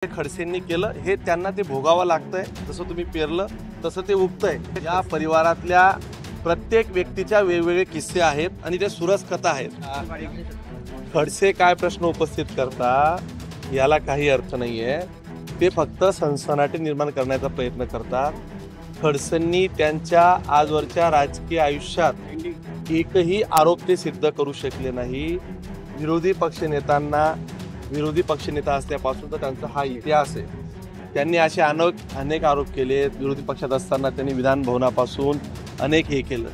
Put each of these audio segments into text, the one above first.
खडसेंनी केलं हे त्यांना ते भोगावं लागतंय। जसं तुम्ही पेरलं तसं ते उगतंय। या परिवारातल्या प्रत्येक व्यक्तीच्या वेगवेगळे किस्से आहेत आणि ते सुरस कथा आहेत। खडसे काय प्रश्न उपस्थित करता याला काही अर्थ नाहीये, ते फक्त सनसनाटी निर्माण करण्याचा प्रयत्न करतात। खडसेंनी त्यांच्या आजवरच्या राजकीय आयुष्यात एकही आरोप ते सिद्ध करू शकले नाही। विरोधी पक्षनेता असल्यापासून तर त्यांचा हा इतिहास आहे। त्यांनी असे अनेक आरोप केले। विरोधी पक्षात असताना त्यांनी विधान भवनापासून अनेक हे केलं।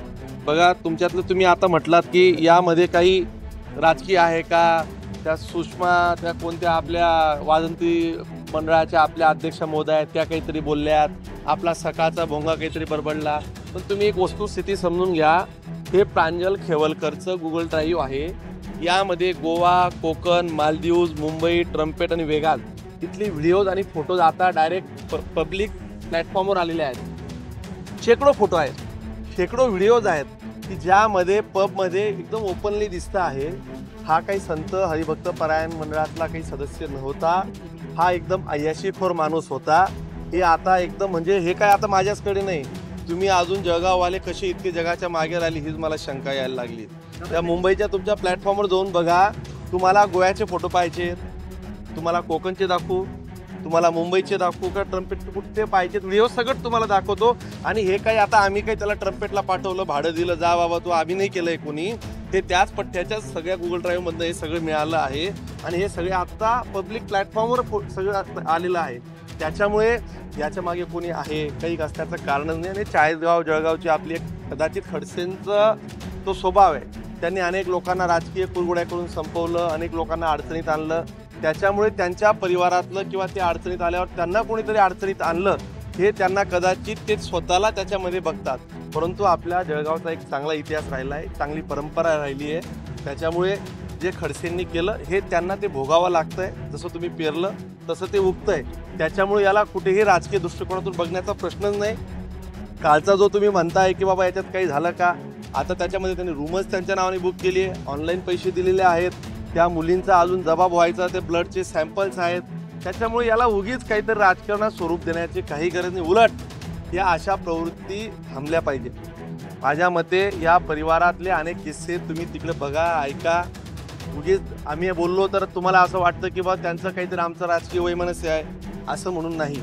बघा, तुमच्यातलं तुम्ही आता म्हटलात की यामध्ये काही राजकीय आहे का, त्या सुषमा त्या कोणत्या आपल्या वाजंती मंडळाच्या आपल्या अध्यक्ष महोदय आहेत, त्या काहीतरी बोलल्यात, आपला सकाळचा भोंगा काहीतरी बडबडला। पण तुम्ही एक वस्तुस्थिती समजून घ्या, हे प्रांजल खेवलकरचं गुगल ड्राईव्ह आहे। यामध्ये गोवा, कोकण, मालदीव्स, मुंबई, ट्रम्पेट आणि वेगास इथली व्हिडिओज आणि फोटोज आता डायरेक्ट पब्लिक प्लॅटफॉर्मवर आलेले आहेत। शेकडो फोटो आहेत, शेकडो व्हिडिओज आहेत की ज्यामध्ये पबमध्ये एकदम ओपनली दिसतं आहे हा काही संत हरिभक्त परायण मंडळातला काही सदस्य नव्हता, हा एकदम अय्याशीखोर माणूस होता। हे आता एकदम म्हणजे हे काय आता माझ्याचकडे नाही, तुम्ही अजून जळगाववाले कसे इतके जगाच्या मागे राहिले हीच मला शंका यायला लागली। त्या मुंबईच्या तुमच्या प्लॅटफॉर्मवर जाऊन बघा, तुम्हाला गोव्याचे फोटो पाहिजे, तुम्हाला कोकणचे दाखवू, तुम्हाला मुंबईचे दाखवू का ट्रम्पेट कुठे पाहिजे, व्हिडिओ सगळं तुम्हाला दाखवतो। आणि हे काही आता आम्ही काही त्याला ट्रम्पेटला पाठवलं, भाडं दिलं, जा बाबा तू, आम्ही नाही केलंय कोणी, ते त्याच पठ्ठ्याच्या सगळ्या गुगल ड्राईव्हमधनं हे सगळं मिळालं आहे। आणि हे सगळे आता पब्लिक प्लॅटफॉर्मवर सगळं आलेलं आहे। त्याच्यामुळे याच्या मागे कोणी आहे काही असण्याचं कारणच नाही। आणि चाळीसगाव जळगावची आपली एक कदाचित खडसेंचा तो स्वभाव आहे, त्यांनी अनेक लोकांना राजकीय कुरघोड्या करून संपवलं, अनेक लोकांना अडचणीत आणलं। त्याच्यामुळे त्यांच्या परिवारातलं किंवा ते अडचणीत आल्यावर त्यांना कोणीतरी अडचणीत आणलं हे त्यांना कदाचित ते स्वतःला त्याच्यामध्ये बघतात। परंतु आपल्या जळगावचा एक चांगला इतिहास राहिला आहे, चांगली परंपरा राहिली आहे। त्याच्यामुळे जे खडसेंनी केलं हे त्यांना ते भोगावं लागतंय। जसं तुम्ही पेरलं तसं ते उगतंय। त्याच्यामुळे याला कुठेही राजकीय दृष्टिकोनातून बघण्याचा प्रश्नच नाही। कालचा जो तुम्ही म्हणताय की बाबा याच्यात काही झालं का, आता त्याच्यामध्ये त्यांनी रूमच त्यांच्या नावाने बुक केली आहे, ऑनलाईन पैसे दिलेले आहेत, त्या मुलींचा अजून जबाब व्हायचा, ते ब्लडचे सॅम्पल्स आहेत। त्याच्यामुळे याला उगीच काहीतरी राजकारणात स्वरूप देण्याची काही गरज नाही, उलट या अशा प्रवृत्ती थांबल्या पाहिजे। माझ्या मते या परिवारातले अनेक किस्से तुम्ही तिकडे बघा, ऐका। उगीच आम्ही बोललो तर तुम्हाला असं वाटतं की बा त्यांचं काहीतरी आमचं राजकीय वैमनस्य आहे, असं म्हणून नाही।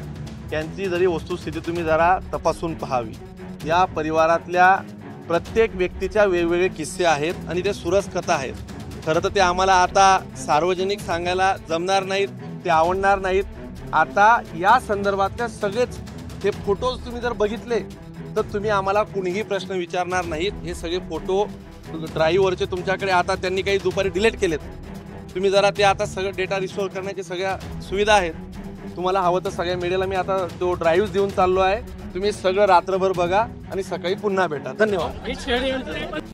त्यांची जरी वस्तुस्थिती तुम्ही जरा तपासून पाहावी। या परिवारातल्या प्रत्येक व्यक्तीच्या वेगवेगळे किस्से आहेत आणि ते सुरस कथा आहेत। खरं तर ते आम्हाला आता सार्वजनिक सांगायला जमणार नाहीत, ते आवडणार नाहीत। आता या संदर्भातल्या सगळेच हे फोटोज तुम्ही जर बघितले तर तुम्ही आम्हाला कुणीही प्रश्न विचारणार नाहीत। हे सगळे फोटो ड्राईव्हवरचे तुमच्याकडे आता त्यांनी काही दुपारी डिलीट केलेत, तुम्ही जरा ते आता सगळं डेटा रिस्टोअर करण्याची सगळ्या सुविधा आहेत। तुम्हाला हवं तर सगळ्या मीडियाला मी आता तो ड्राईव्ह देऊन चाललो आहे, तुम्ही सगळं रात्रभर बघा आणि सकाळी पुन्हा भेटा। धन्यवाद।